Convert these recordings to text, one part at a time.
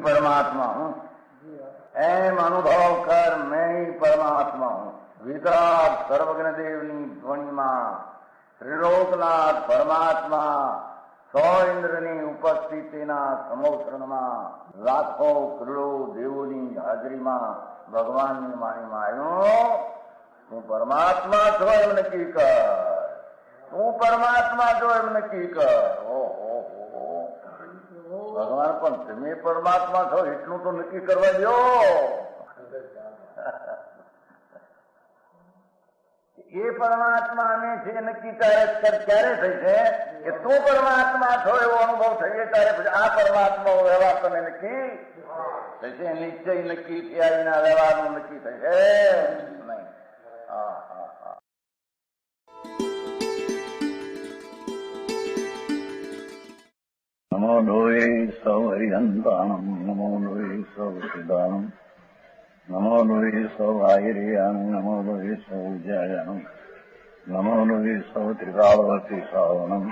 परमात्मा हूं, एम अनुभव कर मैं ही परमात्मा हूं। वितराग सर्वज्ञ देवनी ध्वनि में त्रिलोकनाथ परमात्मा सौ इंद्રની ઉપસ્થિતિના સમોત્સવમાં લાખો કરોડો દેવોની હાજરીમાં ભગવાનની વાણીમાં આવ્યો, તું પરમાત્મા છો એમ નક્કી કર, તું પરમાત્મા છો એમ નક્કી કર. ઓહો, ભગવાન પણ તમે પરમાત્મા છો એટલું તો નક્કી કરવા દો. એ પરમાત્માને છે નક્કી ક્યારે થઈ છે કે તું પરમાત્મા છો એવો અનુભવ થઈએ ત્યારે પછી આ પરમાત્મા વ્યવહાર તમે નક્કી થશે. નિશ્ચય નક્કી થયા વિના વ્યવહારનું નક્કી થશે નહીં. હા હા હા. નમો લોહે સૌ હરિહંતાણમ, નમો લોહે સૌ સિદ્ધાણમ, નમો લોહે સૌ આયર્યાણમ, નમો લોહે સૌ જયાણમ, નમો લોહે સૌ ત્રિકાળવતી શ્રાવણમ.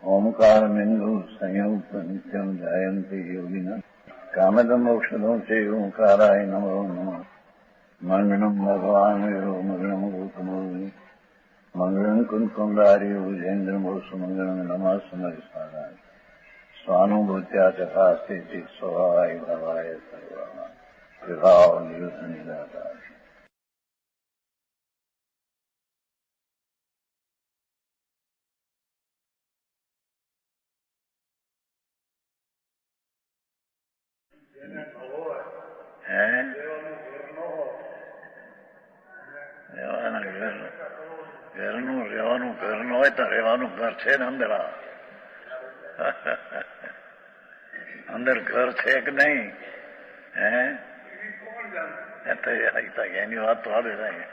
ઓમકાર બિંદુ સંયુક્ત નિત્યમ જાયંતિ યોગિના કામદમ મોક્ષદમ છે ઓંકારાય નમો નમઃ. મંગળમ ભગવાન વિરો મંગળમ ગૌતમોર્મિ મંગળમ કુંકુંડાર્ય ભુજેન્દ્રમો સુમંગળમ નમઃ સમરિસ્વાદાય સ્વાનુભૂત્યા ચકાસ્તે સ્વભાવાય ભવાય સર્વા વિભાવ નિયુત નિરાકાર. ઘરનું રહેવાનું ઘર ન હોય તો રહેવાનું ઘર છે ને અંદર. અંદર ઘર છે કે નહીં? એની વાત તો આવે થાય.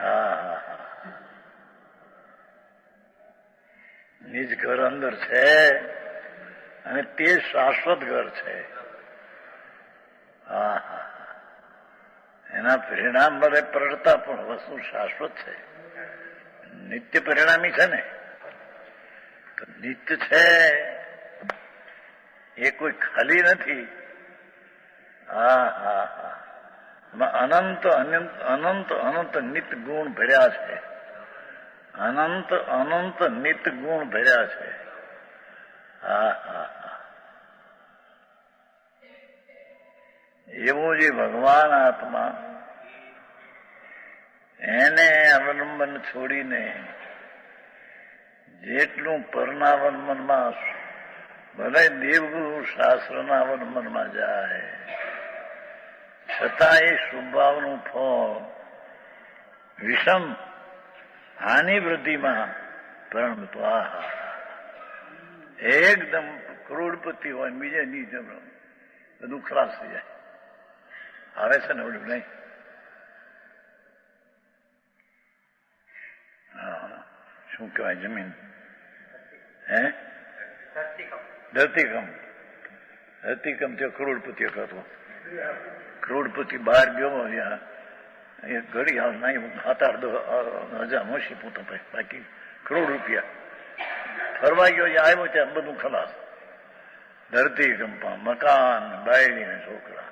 હા હા હા. નિજ ઘર અંદર છે અને તે શાશ્વત ઘર છે. હા હા. એના પરિણામ બધે પ્રડતા પણ વસ્તુ શાશ્વત છે, નિત્ય પરિણામી છે ને. તો નિત્ય છે એ કોઈ ખાલી નથી. હા હા હા. અનંત અનંત અનંત અનંત નિત ગુણ ભર્યા છે. અનંત અનંત નિત ગુણ ભર્યા છે. હા હા હા. એવું જે ભગવાન આત્મા એને અવલંબન છોડીને જેટલું પરના મનમાં ભલે દેવગુરુ શાસ્ત્રના અવલંબનમાં જાય છતાં એ સ્વભાવનું ફળ વિષમ હાનિ વૃદ્ધિમાં પરિણમતું. આહા, એકદમ કરોડપતિ હોય બીજે નીચે બધું ખલાસ થઈ જાય. આવે છે ને ઓલું નહીં? હા, શું કહેવાય જમીન? ધરતીકંપ. ધરતીકંપ થયો, કરોડપતિ હતો. કરોડપતિ બહાર ગયો એ ઘડી હાલ નહીં 7-8 મોસી પૂતો બાકી કરોડ રૂપિયા ફરવા ગયો. આવ્યો ત્યાં બધું ખલાસ. ધરતીકંપમાં મકાન, બાયડી ને છોકરા.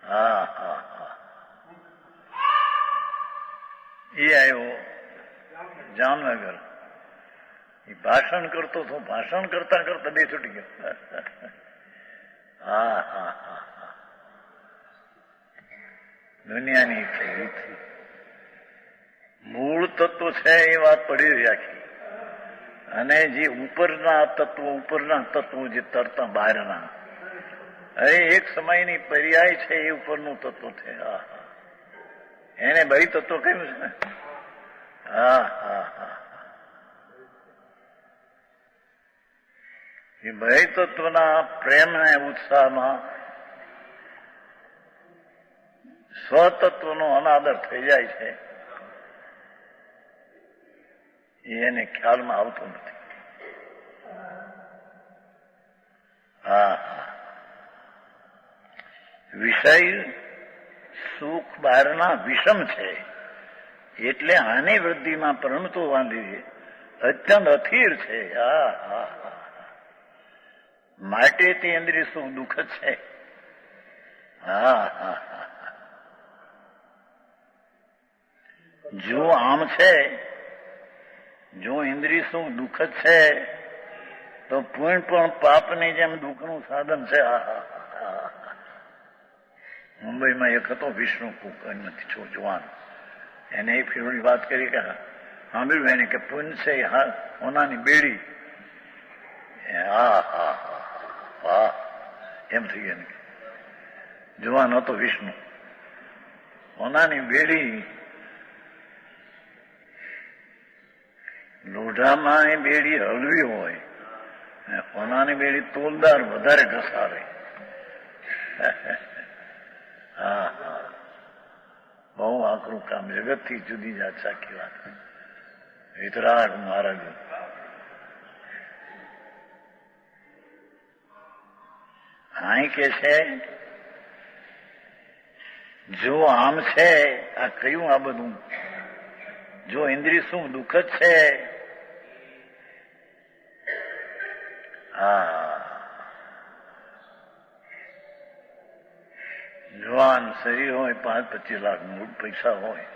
હા હા હા. એ આવ્યો જામનગર. એ ભાષણ કરતો હતો. ભાષણ કરતા કરતા બે છૂટી ગયો. હા હા હા હા. દુનિયાની ઈચ્છા મૂળ તત્વ છે એ વાત પડી રાખી. અને જે ઉપરના તત્વો જે તરતા બહારના, હવે એક સમયની પર્યાય છે એ ઉપરનું તત્વ છે. હા હા. એને બહિ તત્વ કહ્યું છે ને. હા હા હા. એ બહિ તત્વના પ્રેમને ઉત્સાહમાં સ્વતત્વનો અનાદર થઈ જાય છે. એને ખ્યાલમાં આવતું નથી. હા હા. વિષય સુખ બહારના વિષમ છે, એટલે આની વૃદ્ધિમાં પરણતો વાંધી અત્યંત અથીર છે. માટે તે ઇન્દ્રિય સુખ દુઃખ જ છે. જો આમ છે, જો ઇન્દ્રિય સુખ દુઃખ જ છે, તો પૂર્ણ પણ પાપની જેમ દુઃખનું સાધન છે. મુંબઈમાં એક હતો વિષ્ણુ કુક નથી જવાન, એને એ ફીરોની વાત કરી કે સાંભળ્યું એને કે પુણ્ય છે હોનાની બેડી. એમ થઈ ગયા ને જવાન હતો વિષ્ણુ. હોનાની બેડી, લોઢામાં એ બેડી હળવી હોય, હોનાની બેડી તોલદાર વધારે ઘસારે. બહુ આકરું કામ, જગતથી જુદી જાત સાખી વાત. વિતરાગ મહારાજ અહીં કે છે, જો આમ છે, આ કયું આ બધું, જો ઇન્દ્રિય શું દુઃખ જ છે. જવાન શરીર હોય, 5-25 લાખ પૈસા હોય.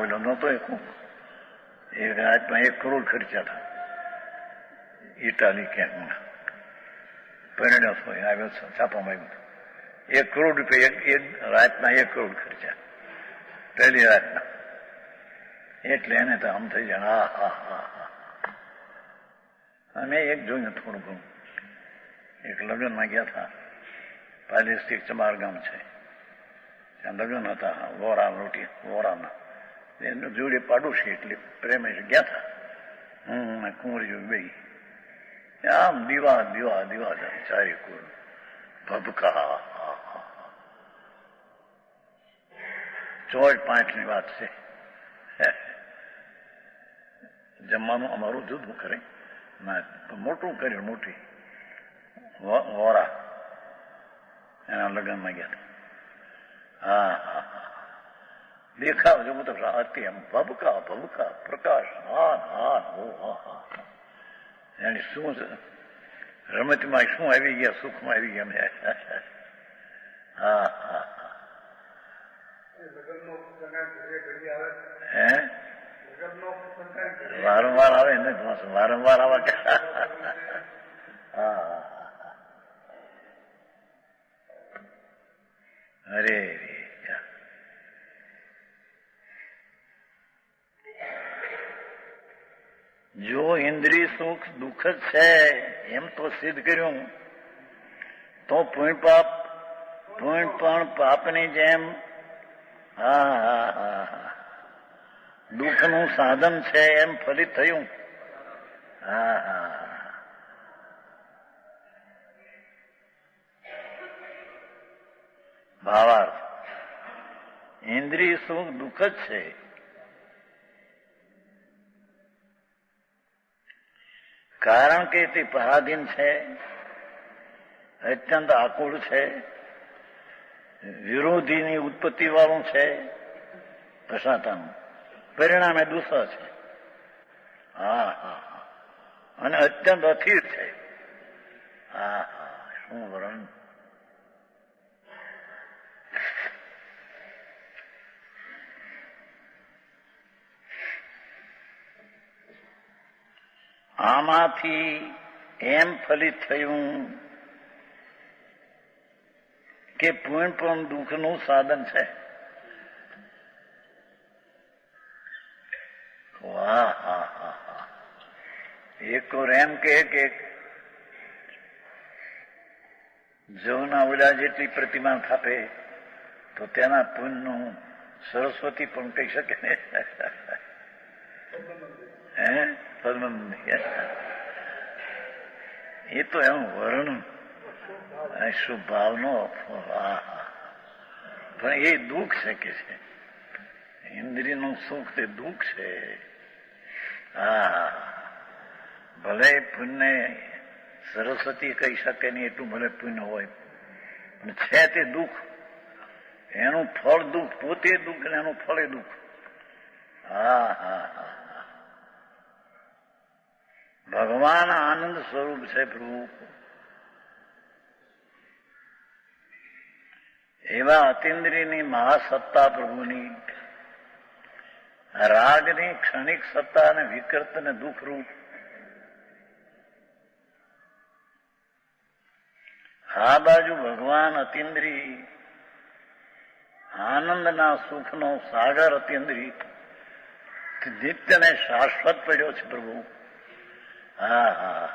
ઓલો નહોતો એક રાતમાં 1 કરોડ ખર્ચા હતા ઇટાલી ક્યાંક પરિણ્યો હોય, આવ્યો છાપામાં આવ્યું 1 કરોડ રૂપિયા એક રાતના 1 કરોડ ખર્ચા પહેલી રાતના. એટલે એને તો આમ થઈ જાય. અમે એક જોયું થોડું ઘણું, એક લગ્નમાં ગયા હતા, પાલેસથી ચમાર ગામ છે, ત્યાં લગ્ન હતા વોરાના, એનું જોડે પાડોશી એટલે પ્રેમે ગયા હતા. હું કુંવરી બે આમ દીવા દીવા દીવા ચારે કુર ભબકા. 4-5ની વાત છે. જમવાનું અમારું જુદું કરે, મોટું કર્યું, મોટી વોરા એના લગ્નમાં ગયા હતા. દેખાવ જો મતલબ રાતે એમ ભબકા ભબકા પ્રકાશ, એની શું રમતમાં શું આવી ગયા, સુખમાં આવી ગયા. વારંવાર આવે ને, વારંવાર આવે. અરે જો ઇન્દ્રિય સુખ દુઃખ જ છે એમ તો સિદ્ધ કર્યું, તો પુણ્ય પણ પાપની જેમ દુઃખનું સાધન છે એમ ફલિત થયું. ભાવાર્થ, ઇન્દ્રિય સુખ દુઃખ જ છે. કારણ કે તે પરાધીન છે, અત્યંત આકુળ છે, વિરોધીની ઉત્પત્તિ વાળું છે, પ્રસાતાનું પરિણામે દુઃખ છે. અને અત્યંત અથિર છે. શું વર્ણન! આમાંથી એમ ફલિત થયું કે પુણ્ય પણ દુઃખનું સાધન છે. એક તો એમ કે જવના ઓલા જેટલી પ્રતિમા થાપે તો તેના પુણ્યનું સરસ્વતી પણ કહી શકે ને. એ તો એનું વર્ણન શુભ ભાવનો, પણ એ દુઃખ છે કે છે. ઇન્દ્રિયનું સુખ તે દુઃખ છે. ભલે પુણ્ય સરસ્વતી કહી શકે નહીં, એટલું ભલે પુણ્ય હોય, છે તે દુઃખ, એનું ફળ દુઃખ, પોતે દુઃખ ને એનું ફળે દુઃખ. હા હા હા, ભગવાન આનંદ સ્વરૂપ છે પ્રભુ. એવા અતિન્દ્રિયની મહાસત્તા પ્રભુની, રાગની ક્ષણિક સત્તા અને વિકૃત અને દુઃખરૂપ. આ બાજુ ભગવાન અતિન્દ્રિય, આનંદના સુખનો સાગર અતિન્દ્રિય, નિત્ય ને શાશ્વત પડ્યો છે પ્રભુ. હા હા,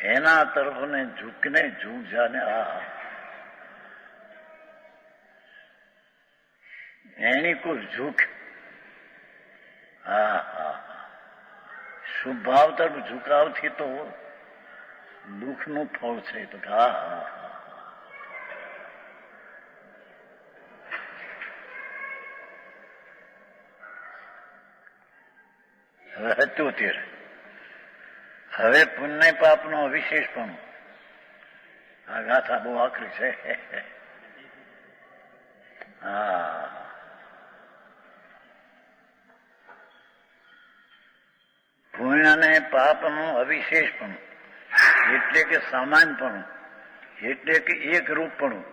એના તરફને ઝૂકને ઝૂક જાને. હા, એની કોઈ ઝૂક. હા હા, શુભ ભાવ તરફ ઝુકાવથી તો દુઃખનું ફળ છે. તો હા હા હા, હવે 77. હવે પુણ્ય પાપનો અવિશેષપણું. આ ગાથા બહુ આકરી છે. હા, પુણ્ય અને પાપનું અવિશેષપણું એટલે કે સામાન્યપણું, એટલે કે એક રૂપપણું.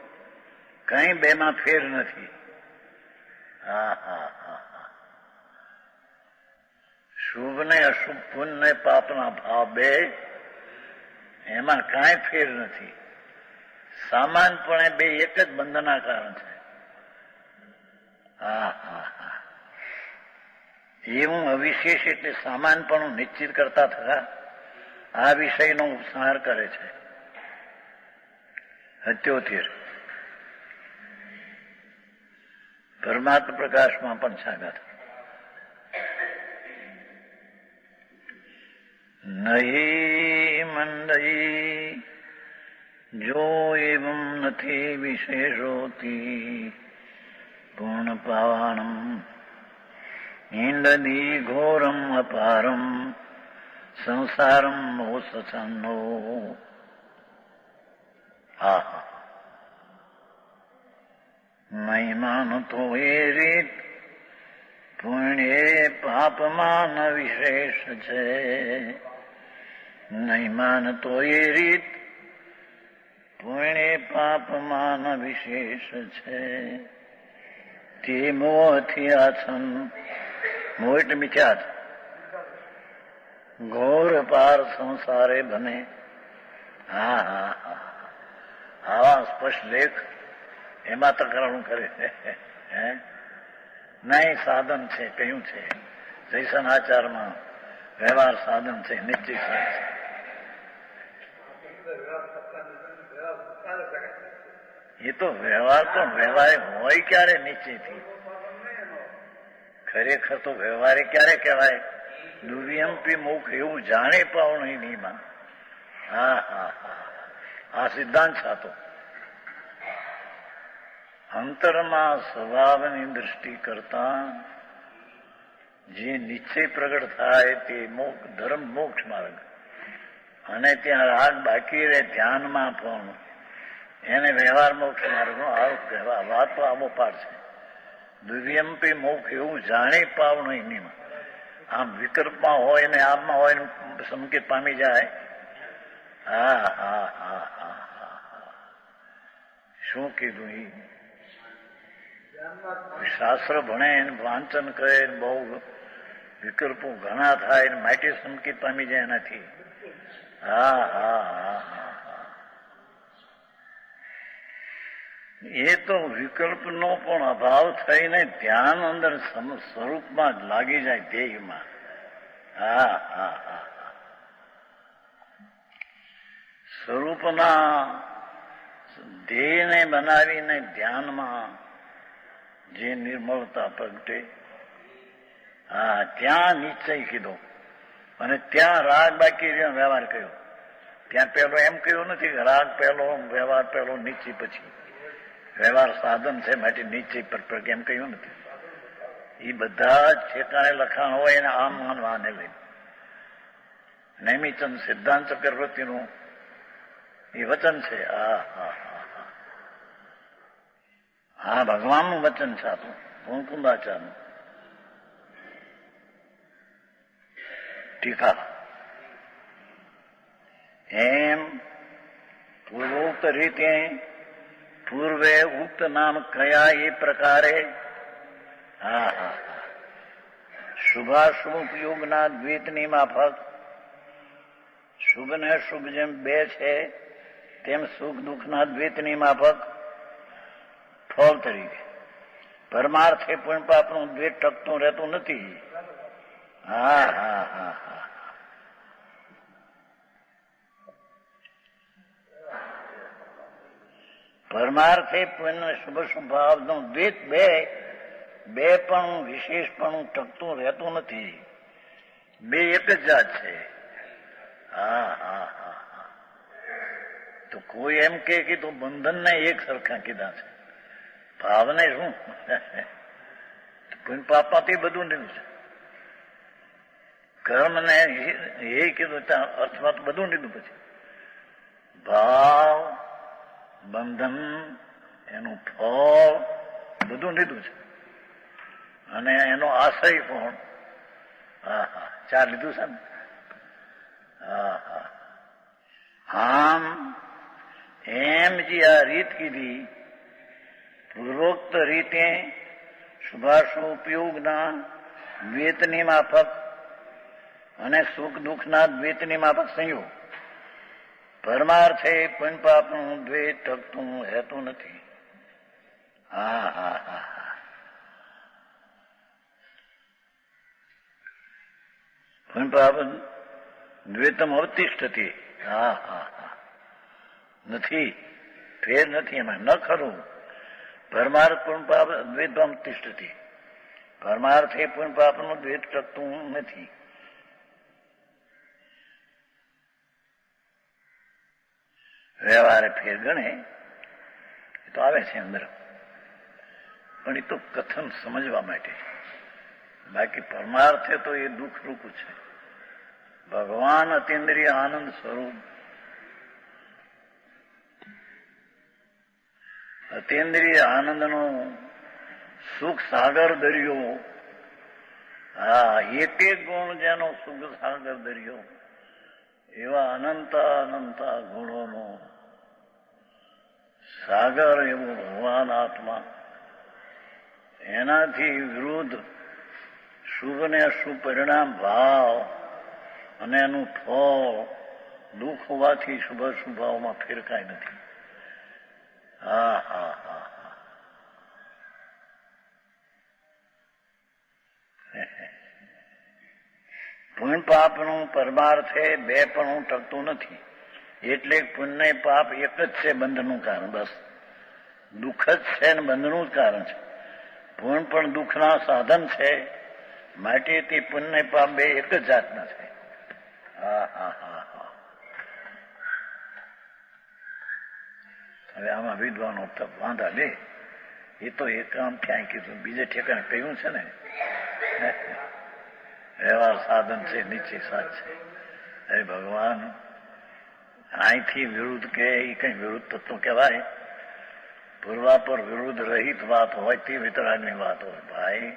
કઈ બેમાં ફેર નથી. હા હા હા, શુભ ને અશુભ, પુણ્ય પાપના ભાવ બે, એમાં કાંઈ ફેર નથી. સામાનપણે બે એક જ બંધના કારણ છે. હા હા હા, એવું અવિશેષ એટલે સામાનપણું નિશ્ચિત કરતા થતા આ વિષયનો ઉપસંહાર કરે છે. 77. પરમાત્મા પ્રકાશમાં પણ સાગર. નહીં મંદઈ જો એવં નથી વિશેષોતી પૂર્ણ પાવાણમ ઇન્દ્રદી ઘોરમ અપારમ સંસારમ મોસછન્નો. હા, મહિમાન તો એ રીત પુણ્ય પાપમાં ન વિશેષ છે. નહીં માનતો એ રીત પુણ્ય પાપમાં ન વિશેષ છે. તે મોહથી આછન, મોહ એટલે મિથ્યાત, ઘોર પાર સંસારે બને. હા હા હા, આવા સ્પષ્ટ લેખ એમાં તકરારું કરે છે. નહીં સાધન છે કહ્યું છે. જૈસન આચારમાં વ્યવહાર સાધન છે, નિશ્ચિત છે. એ તો વ્યવહાર હોય ક્યારે નિશ્ચયથી. ખરેખર તો વ્યવહારે ક્યારે કહેવાય? દુર્યંપી મુખ એવું જાણે પાવણ નિયમા. હા હા હા, આ સિદ્ધાંત સાતો. અંતરમાં સ્વભાવની દૃષ્ટિ કરતા જે નિશ્ચય પ્રગટ થાય તે ધર્મ મોક્ષ માર્ગ. અને ત્યાં રાગ બાકી રહે ધ્યાનમાં પણ એને વ્યવહાર મોક્ષ માર્ગનો આરોપ કહેવા. વાત તો આવો પાડ છે. દુર્યંપી મોક્ષ એવું જાણે પાવણ નિયમ. આમ વિકલ્પમાં હોય ને આમમાં હોય ને સંકેત પામી જાય. હા હા હા હા હા, શું કીધું? શાસ્ત્ર ભણે વાંચન કરે, બહુ વિકલ્પો ઘણા થાય ને માટે સંકેત પામી જાય એનાથી. હા હા હા હા, એ તો વિકલ્પનો પણ અભાવ થઈને ધ્યાન અંદર સ્વરૂપમાં જ લાગી જાય, ધ્યેયમાં. હા હા હા, સ્વરૂપના ધ્યેયને બનાવીને ધ્યાનમાં જે નિર્મળતા પ્રગટે, હા ત્યાં નિશ્ચય કીધો. અને ત્યાં રાગ બાકી રહ્યો, વ્યવહાર કર્યો. ત્યાં પેલો એમ કહ્યું નથી કે રાગ પહેલો, વ્યવહાર પહેલો, નિશ્ચય પછી. વ્યવહાર સાધન છે માટે નિશ્ચય પર એમ કહ્યું નથી. એ બધા જ ઠેકાણે લખાણ હોય એને આમ માનવાને લઈને. નૈમિચંદ સિદ્ધાંત ચક્રવર્તીનું એ વચન છે. હા હા હા, આ ભગવાનનું વચન છે આપણું મુકુંદાચાર્યનું. ટીકા એમ પૂર્વોક્ત રીતે પૂર્વે ઉક્ત નામ કયા એ પ્રકારે શુભાશુભ ઉપયોગના દ્વૈતની માફક શુભ ને શુભ જેમ બે છે તેમ સુખ દુઃખના દ્વૈતની માફક ફળ તરીકે પરમાર્થે પણ પાપનું દ્વૈત ટકતું રહેતું નથી. હા હા હા હા પરમાર્થે પણ શુભ સ્વભાવનું દ્વૈત બે પણ વિશેષપણું ટકતું રહેતું નથી. બે એક જ જાત છે. હા હા હા હા તો કોઈ એમ કે તો બંધનને એક સરખા કીધા છે, ભાવને શું પુણ્ય પાપમાંથી બધું લીધું છે. કર્મને એ કીધું ત્યાં અર્થમાં બધું લીધું. પછી ભાવ બંધન એનું ફળ બધું લીધું છે અને એનો આશય પણ હા હા ચાર લીધું છે ને. હા હા આમ એમ જે આ રીત કીધી પૂર્વોક્ત રીતે શુભાશુભ ઉપયોગના દ્વૈતની માફક અને સુખ દુઃખના દ્વૈતની માફક સંયોગ પરમાર્થે પુણ્ય પાપનું દ્વૈત ટકતું રહેતું નથી. હા હા હા હા પુણ્ય પાપ દ્વૈતમ અવતિષ્ઠતી. હા હા હા નથી, ફેર નથી એમાં, ન ખરું. પરમાર્થ પુણ્ય પાપ દ્વૈતમ તિષ્ઠતી. પરમાર્થે પુણ્ય પાપનું દ્વૈત ટકતું નથી. વ્યવહારે ફેર ગણે એ તો આવે છે અંદર, પણ એ તો કથન સમજવા માટે. બાકી પરમાર્થે તો એ દુઃખ રૂપ છે. ભગવાન અતિન્દ્રિય આનંદ સ્વરૂપ, અતિન્દ્રિય આનંદનો સુખ સાગર દરિયો. હા એક એક ગુણ જેનો સુખ સાગર દરિયો, એવા અનંત અનંત ગુણોનો સાગર એવો ભગવાન આત્મા. એનાથી વિરુદ્ધ શુભ ને અશુભ પરિણામ ભાવ અને એનું ફળ દુઃખ હોવાથી શુભ શુભાવમાં ફેરકાય નથી. હા હા હા હા પુણ્ય પાપનું પરમાર્થે બે પણ ટકતું નથી. એટલે પુણ્ય પાપ એક જ છે બંધનું કારણ. બસ દુઃખ જ છે ને બંધનું જ કારણ છે. પુણ્ય પણ દુઃખના સાધન છે, માટે તે પુણ્ય પાપ બે એક જ જાતના છે. હા હા હા હા હવે આમાં વિદ્વાનો વાંધા લે. એ તો એક આમ ક્યાંય કીધું, બીજે ઠેકાણે કહ્યું છે ને વ્યવહાર સાધન છે, નીચે સાચ છે. અરે ભગવાન અહીંથી વિરુદ્ધ કે એ કઈ વિરુદ્ધ તત્વ કહેવાય? પૂર્વાપર વિરુદ્ધ રહિત વાત હોય તે વિતરાગની વાત હોય. ભાઈ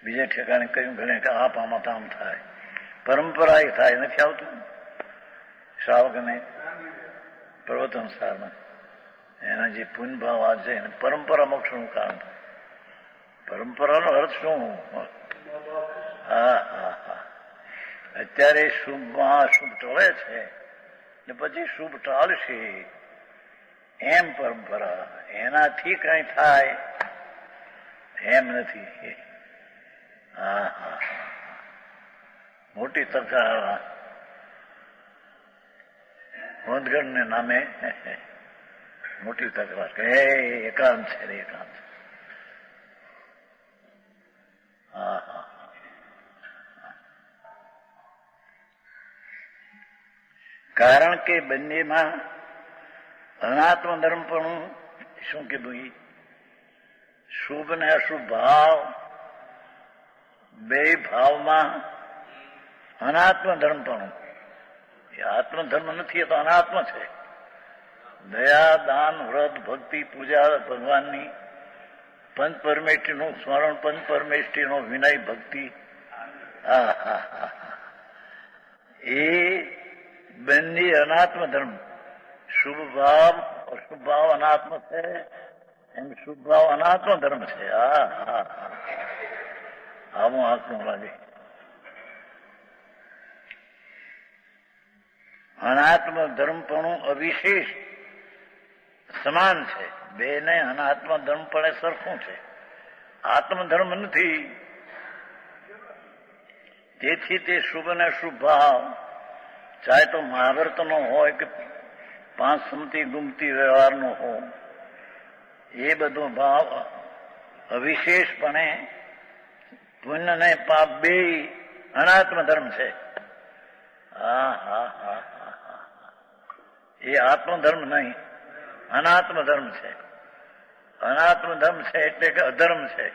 બીજે ઠેકાણે કહ્યું ઘણે કે આપ આમાં આમ થાય, પરંપરા એ થાય. નથી આવતું શ્રાવકને પ્રવચન સારમાં એના જે પુણ્ય ભાવ આ છે એને પરંપરા મોક્ષનું કારણ થાય. પરંપરાનો અર્થ શું? હા હા હા અત્યારે શુભમાં શુભ ટળે છે ને પછી શુભ ટાળશે એમ પરંપરા. એનાથી કઈ થાય એમ નથી. હા હા મોટી તકરાર હોંદગઢને નામે મોટી તકરાર કે એકાંત છે રે એકાંત. હા હા કારણ કે બંનેમાં અનાત્મ ધર્મ પણ શું કીધું? શુભ ને અશુભ ભાવ બે ભાવમાં અનાત્મ ધર્મ પણ. એ આત્મધર્મ નથી, એ તો અનાત્મ છે. દયા, દાન, વ્રત, ભક્તિ, પૂજા ભગવાનની, પંચ પરમેષ્ઠીનું સ્મરણ, પંચ પરમેષ્ઠીનો વિનય, ભક્તિ, એ બંને અનાત્મ ધર્મ. શુભ ભાવ અશુભ ભાવ અનાત્મ છે, એમ શુભ ભાવ અનાત્મ ધર્મ છે. આવું આંકનું લાગે. અનાત્મ ધર્મપણું અવિશેષ સમાન છે. બેને અનાત્મ ધર્મપણે સરખું છે, આત્મધર્મ નથી. તેથી તે શુભ અને શુભ ભાવ, ચાહે તો મહાભારતનો હોય કે પાંચ સંમતિ ગુમતી વ્યવહારનો હોય, એ બધો ભાવ અવિશેષપણે પુણ્ય ને પાપ બે અનાત્મ ધર્મ છે. એ આત્મધર્મ નહીં, અનાત્મ ધર્મ છે. અનાત્મ ધર્મ છે એટલે કે અધર્મ છે.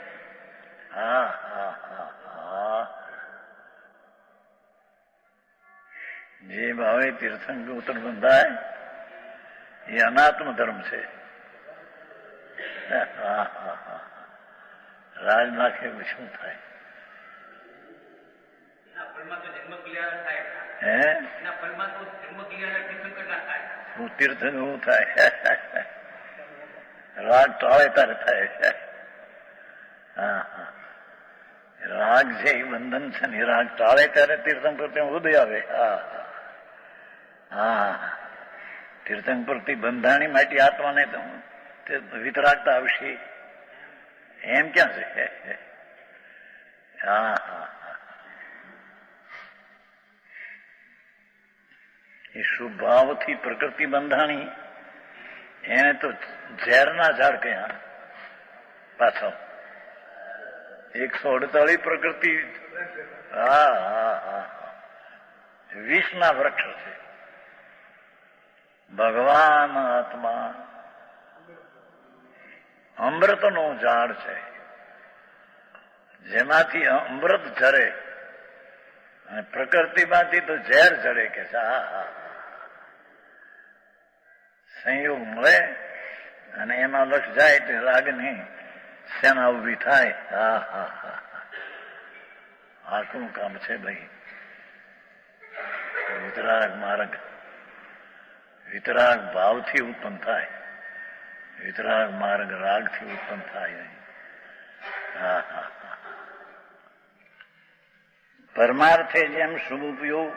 જે ભાવે તીર્થંકર ઉત્તર બંધાય એ અનાત્મ ધર્મ છે. રાજ નાખે શું થાય? હું તીર્થ શું થાય? રાગ ટાળે તારે થાય. રાગ છે એ બંધન છે ને, રાગ ટાળે ત્યારે તીર્થંકર ત્યાં ઉદય આવે. તીર્થંકર થી બંધાણી માટે આત્માને વિતરાગતા આવશે એમ ક્યાં છે? એ શુભ ભાવથી પ્રકૃતિ બંધાણી, એને તો ઝેરના ઝાડ કયા પાછો 148 પ્રકૃતિ. વિષના વૃક્ષ છે. ભગવાન આત્મા અમૃતનો ઝાડ છે, જેમાંથી અમૃત ઝરે અને પ્રકૃતિમાંથી તો ઝેર ઝરે કે છે. સંયોગ મળે અને એમાં લક્ષ જાય એટલે રાગની સેના ઉભી થાય. આટલું કામ છે ભાઈ. વિતરાગ માર્ગ વિતરાગ ભાવથી ઉત્પન્ન થાય, વિતરાગ માર્ગ રાગથી ઉત્પન્ન થાય નહીં. પરમાર્થે જેમ શુભ ઉપયોગ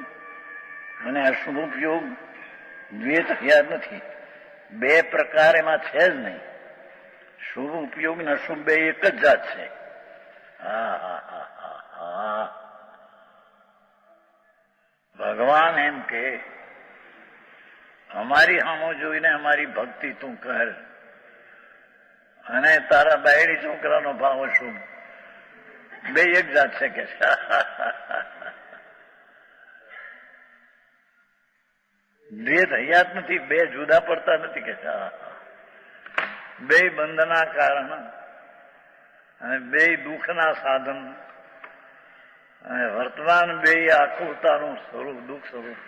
અને અશુભ ઉપયોગ દ્વૈત થયા નથી. બે પ્રકાર એમાં છે જ નહીં. શુભ ઉપયોગ ને અશુભ બે એક જ જાત છે. ભગવાન એમ કે અમારી સામો જોઈને અમારી ભક્તિ તું કર, અને તારા બાયડી છોકરાનો ભાવ શુભ બે એક જાત છે કે દ્વૈત હયાત નથી. બે જુદા પડતા નથી કે બે બંધના કારણ અને બે દુઃખના સાધન, અને વર્તમાન બે આકુરતાનું સ્વરૂપ, દુઃખ સ્વરૂપ.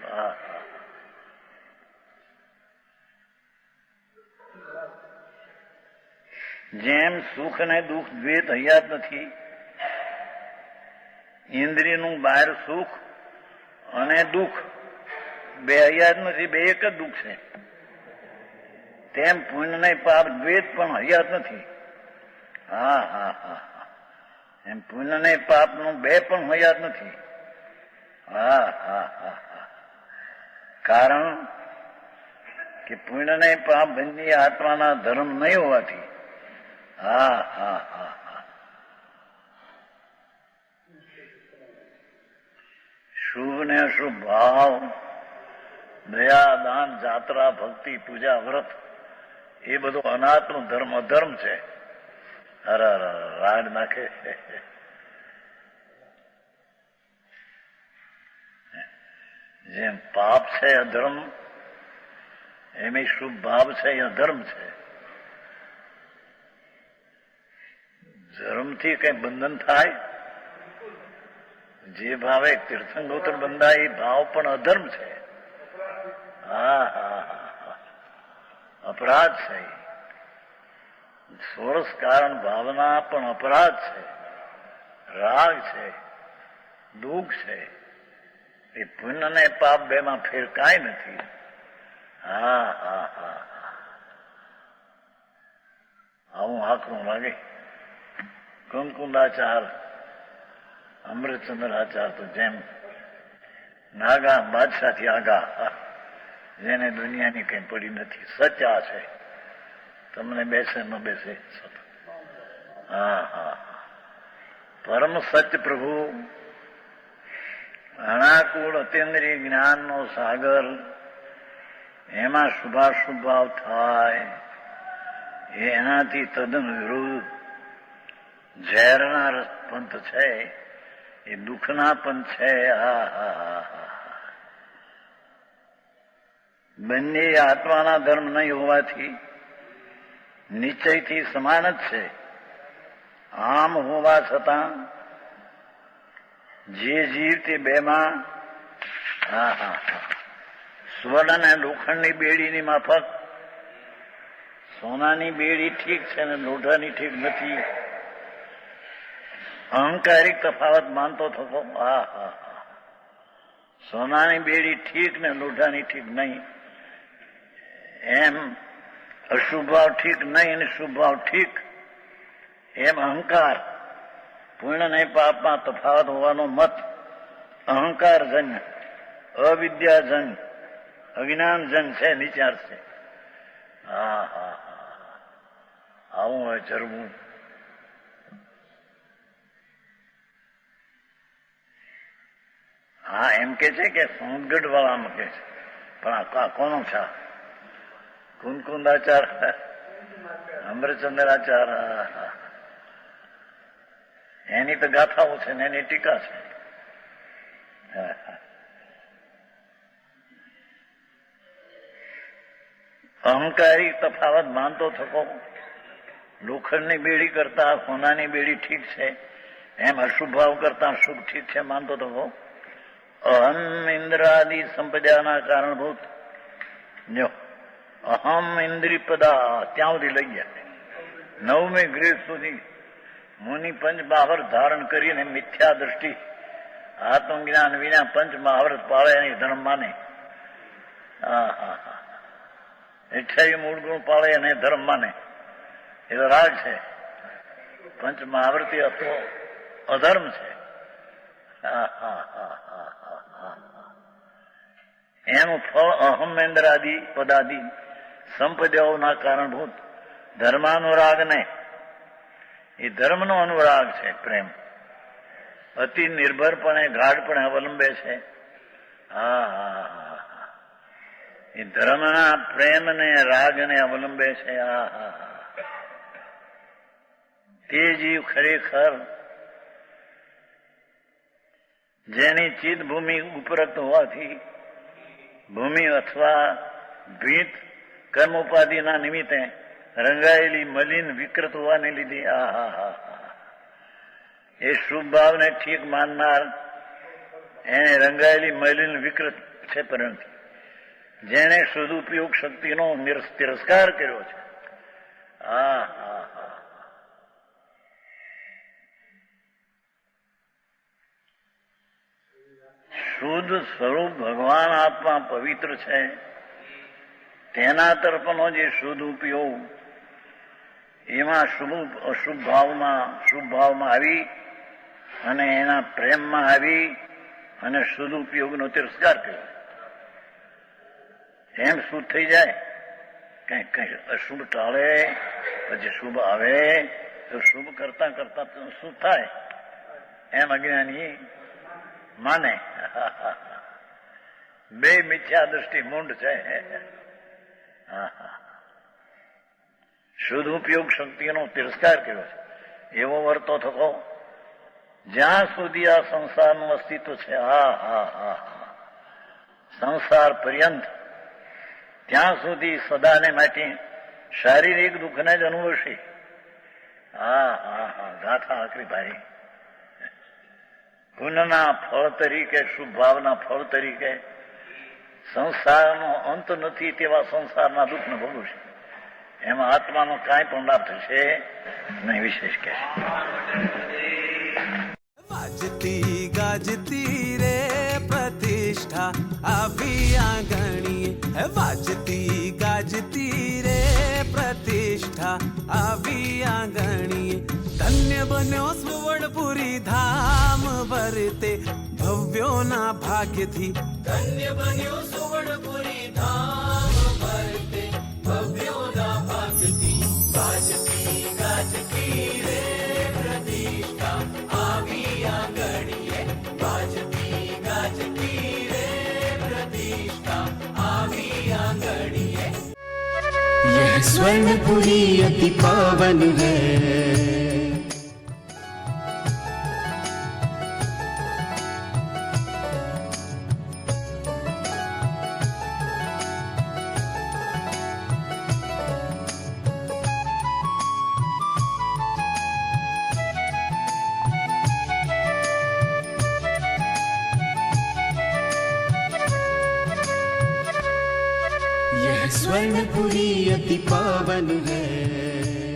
જેમ સુખ અને દુઃખ દ્વૈત હયાત નથી, ઇન્દ્રિયનું બહાર સુખ અને દુઃખ બે હયાત નથી, બે એક જ દુઃખ છે. તેમ પુણ્ય ને પાપ દ્વૈત પણ હયાત નથી. એમ પુણ્ય ને પાપ નું બે પણ હયાત નથી. કારણ કે પુણ્ય ને પાપ બંને આત્માના ધર્મ નહીં હોવાથી. શુભ ને અશુભ ભાવ, દયા, દાન, જાત્રા, ભક્તિ, પૂજા, વ્રત એ બધો અનાત્મ ધર્મ અધર્મ છે. રાડ નાખે. જેમ પાપ છે અધર્મ, એમ શુભ ભાવ છે એ અધર્મ છે. ધર્મથી કઈ બંધન થાય? જે ભાવે તીર્થંકર બંધાય એ ભાવ પણ અધર્મ છે. અપરાધ છે. સોરસ કારણ ભાવના પણ અપરાધ છે, રાગ છે, દુઃખ છે. એ પુણ્ય ને પાપ બેમાં ફેર કાંઈ નથી. હા હા હા આવું આકરું લાગે. કુંકુંદાચાર, અમૃતચંદ્રાચાર તો જેમ નાગા બાદશાહથી આગા, જેને દુનિયાની કંઈ પડી નથી. સચ્ચા છે, તમને બેસે ન બેસે. હા હા પરમ સત્ય પ્રભુ, અનાકુળ અતિન્દ્રિય જ્ઞાનનો સાગર, એમાં શુભાશુભ ભાવ થાય એનાથી તદ્દન વિરુદ્ધ ઝેરના પંથ છે, એ દુઃખના પંથ છે. બંને આત્માના ધર્મ નહીં હોવાથી નિશ્ચયથી સમાન જ છે. આમ હોવા છતાં જે જીવ તે બેમાં સ્વર્ણ અને લોખંડની બેડીની માફક સોનાની બેડી ઠીક છે ને લોઢાની ઠીક નથી. અહંકારિક તફાવત માનતો થતો. સોનાની બેડી ઠીક ને લોઢાની ઠીક નહીં, એમ અશુભ ભાવ ઠીક નહીં અને શુભ ભાવ ઠીક, એમ અહંકાર પુણ્ય ને પાપમાં તફાવત હોવાનો મત અહંકારજન્ય, અવિદ્યાજન્ય, અજ્ઞાનજન્ય છે, નિચાર છે. આવું હોય ચરવું. હા એમ કે છે કે સોનગઢ વાળામાં કે છે, પણ આ કોનો છે? કુંકુંદાચાર, અમૃતચંદ્રાચાર, એની તો ગાથાઓ છે ને એની ટીકા છે. અહંકારી તફાવત માનતો થકો, લોખંડની બેડી કરતા સોનાની બેડી ઠીક છે, એમ અશુભ ભાવ કરતા શુભ ઠીક છે માનતો થકો. અહમ ઇન્દ્રાદિ સંપદાના કારણભૂત જો અહમ ઇન્દ્રિપદા ત્યાં સુધી લઈ ગયા. 9મી ગ્રેડ સુધી મુનિ પંચ મહાવર્ત ધારણ કરીને મિથ્યા દ્રષ્ટિ, આત્મજ્ઞાન વિના પંચ મહાવર્ત પાળે એની ધર્મ માને. 28 મૂળ ગુણ પાળે એને ધર્મ માને, એ તો રાગ છે. પંચ મહાવર્તી હતો અધર્મ છે. એનું ફળ અહમેન્દ્રાદિ પદાદિ સંપદાઓના કારણભૂત ધર્માનુરાગ ને, એ ધર્મનો અનુરાગ છે. પ્રેમ અતિ નિર્ભરપણે ગાઢપણે અવલંબે છે. એ ધર્મના પ્રેમને રાગને અવલંબે છે. તે જીવ ખરેખર જેની ચિત્ત ભૂમિ ઉપરક્ત હોવાથી ભૂમિ અથવા ભીત કર્મોપાધિના નિમિત્તે રંગાયેલી મલિન વિકૃત હોવાને લીધે એ શુભ ભાવને ઠીક માનનાર એને રંગાયેલી મલિન વિકૃત છે. પરંતુ જેને સદુપયોગ શક્તિનો તિરસ્કાર કર્યો છે, શુદ્ધ સ્વરૂપ ભગવાન આત્મા પવિત્ર છે, તેના તરફનો જે શુદ્ધ ઉપયોગ એમાં અશુભ ભાવમાં આવી અને એના પ્રેમમાં આવી અને શુદ્ધ ઉપયોગનો તિરસ્કાર કર્યો. એમ શુદ્ધ થઈ જાય. કઈ અશુભ ટાળે પછી શુભ આવે તો શુભ કરતા કરતા શુભ થાય, એમ અજ્ઞાની માને. બે મિથ્યા દ્રષ્ટિ મૂંડ છે. શુદ્ધ ઉપયોગ શક્તિનો તિરસ્કાર કર્યો છે એવો વર્તો થકો જ્યાં સુધી આ સંસારનું અસ્તિત્વ છે, સંસાર પર્યંત, ત્યાં સુધી સદાને માટે શારીરિક દુઃખને જ અનુભવશે. ગાથા આકરી ભારી. પુણ્યના ફળ તરીકે, શુભ ભાવના ફળ તરીકે સંસારનો અંત નથી તેવા સંસારના દુઃખને ભોગવશે. એમાં આત્માનો કાંઈ પણ લાભ થશે નહીં, વિશેષ કે વાજતી ગાજતી રે પ્રતિષ્ઠા આવી આંગણીએ, વાજતી ગાજતી રે પ્રતિષ્ઠા આવી આંગણીએ, ધન્ય બન્યો સુવર્ણપુરી ધામ વર્તે ભવ્યોના ભાગ્યથી, ધન્ય બન્યો સુવર્ણપુરી ધામ વર્તે ભવ્યોના ભાગ્યથી, વાજતી ગાજતી રે પ્રતિષ્ઠા આવી આંગણીએ, વાજતી ગાજતી રે પ્રતિષ્ઠા આવી આંગણીએ। यह स्वर्णपुरी अति पावन है, यह स्वर्णपुरी अति पावन है।